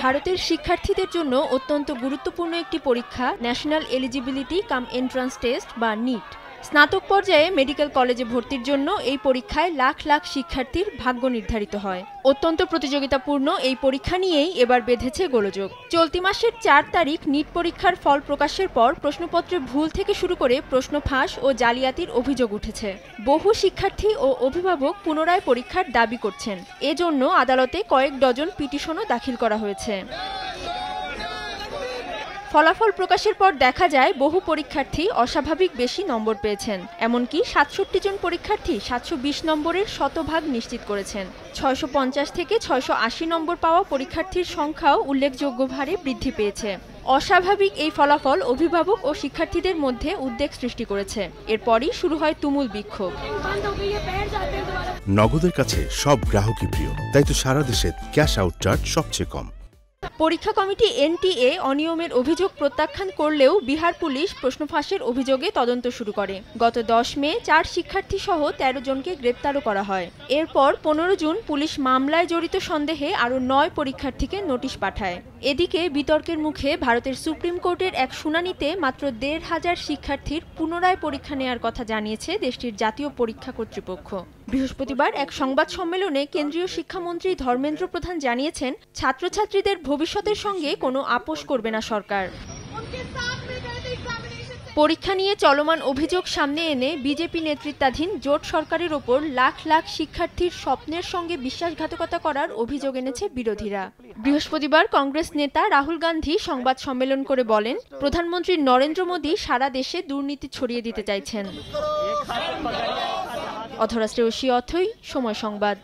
ভারতের শিক্ষার্থীদের জন্য অত্যন্ত গুরুত্বপূর্ণ একটি পরীক্ষা ন্যাশনাল এলিজিবিলিটি কাম এন্ট্রান্স টেস্ট বা নিট। স্নাতক পর্যায়ে মেডিকেল কলেজে ভর্তির জন্য এই পরীক্ষায় লাখ লাখ শিক্ষার্থীর ভাগ্য নির্ধারিত হয়। অত্যন্ত প্রতিযোগিতাপূর্ণ এই পরীক্ষা নিয়েই এবার বেঁধেছে গোলযোগ। চলতি মাসের ৪ তারিখ নিট পরীক্ষার ফল প্রকাশের পর প্রশ্নপত্রে ভুল থেকে শুরু করে প্রশ্ন ফাঁস ও জালিয়াতির অভিযোগ উঠেছে। বহু শিক্ষার্থী ও অভিভাবক পুনরায় পরীক্ষার দাবি করছেন। এজন্য আদালতে কয়েক ডজন পিটিশনও দাখিল করা হয়েছে। ফলাফল প্রকাশের পর দেখা যায় বহু পরীক্ষার্থী অস্বাভাবিক বেশি নম্বর পেয়েছেন। এমনকি ৬৭ জন পরীক্ষার্থী ৭২০ নম্বরের শতভাগ নিশ্চিত করেছেন। ৬৫০ থেকে ৬৮০ নম্বর পাওয়া পরীক্ষার্থীর সংখ্যাও উল্লেখযোগ্য হারে বৃদ্ধি পেয়েছে। অস্বাভাবিক এই ফলাফল অভিভাবক ও শিক্ষার্থীদের মধ্যে উদ্বেগ সৃষ্টি করেছে। এরপরই শুরু হয় তুমুল বিক্ষোভ। নগদের কাছে সব গ্রাহকই প্রিয়, তাই তো সারা দেশে ক্যাশ আউট চার্জ সবচেয়ে কম। পরীক্ষা কমিটি এনটিএ অনিয়মের অভিযোগ প্রত্যাখ্যান করলেও বিহার পুলিশ প্রশ্ন ফাঁসের অভিযোগে তদন্ত শুরু করে। গত ১০ মে ৪ শিক্ষার্থী সহ ১৩ জনকে গ্রেপ্তারও করা হয়। এরপর ১৫ জুন পুলিশ মামলায় জড়িত সন্দেহে আরও ৯ পরীক্ষার্থীকে নোটিশ পাঠায়। এদিকে বিতর্কের মুখে ভারতের সুপ্রিম কোর্টের এক শুনানিতে মাত্র ১৫০০ শিক্ষার্থীর পুনরায় পরীক্ষা নেওয়ার কথা জানিয়েছে দেশটির জাতীয় পরীক্ষা কর্তৃপক্ষ। বৃহস্পতিবার এক সংবাদ সম্মেলনে কেন্দ্রীয় শিক্ষামন্ত্রী ধর্মেন্দ্র প্রধান জানিয়েছেন, ছাত্রছাত্রীদের ভবিষ্যতের সঙ্গে কোনো আপোষ করবে না সরকার। পরীক্ষা নিয়ে চলমান অভিযোগ সামনে এনে বিজেপি নেতৃত্বাধীন জোট সরকারের ওপর লাখ লাখ শিক্ষার্থীর স্বপ্নের সঙ্গে বিশ্বাসঘাতকতা করার অভিযোগ এনেছে বিরোধীরা। বৃহস্পতিবার কংগ্রেস নেতা রাহুল গান্ধী সংবাদ সম্মেলন করে বলেন, প্রধানমন্ত্রী নরেন্দ্র মোদী সারা দেশে দুর্নীতি ছড়িয়ে দিতে চাইছেন। অথরা শ্রেয়সী অথই, সময় সংবাদ।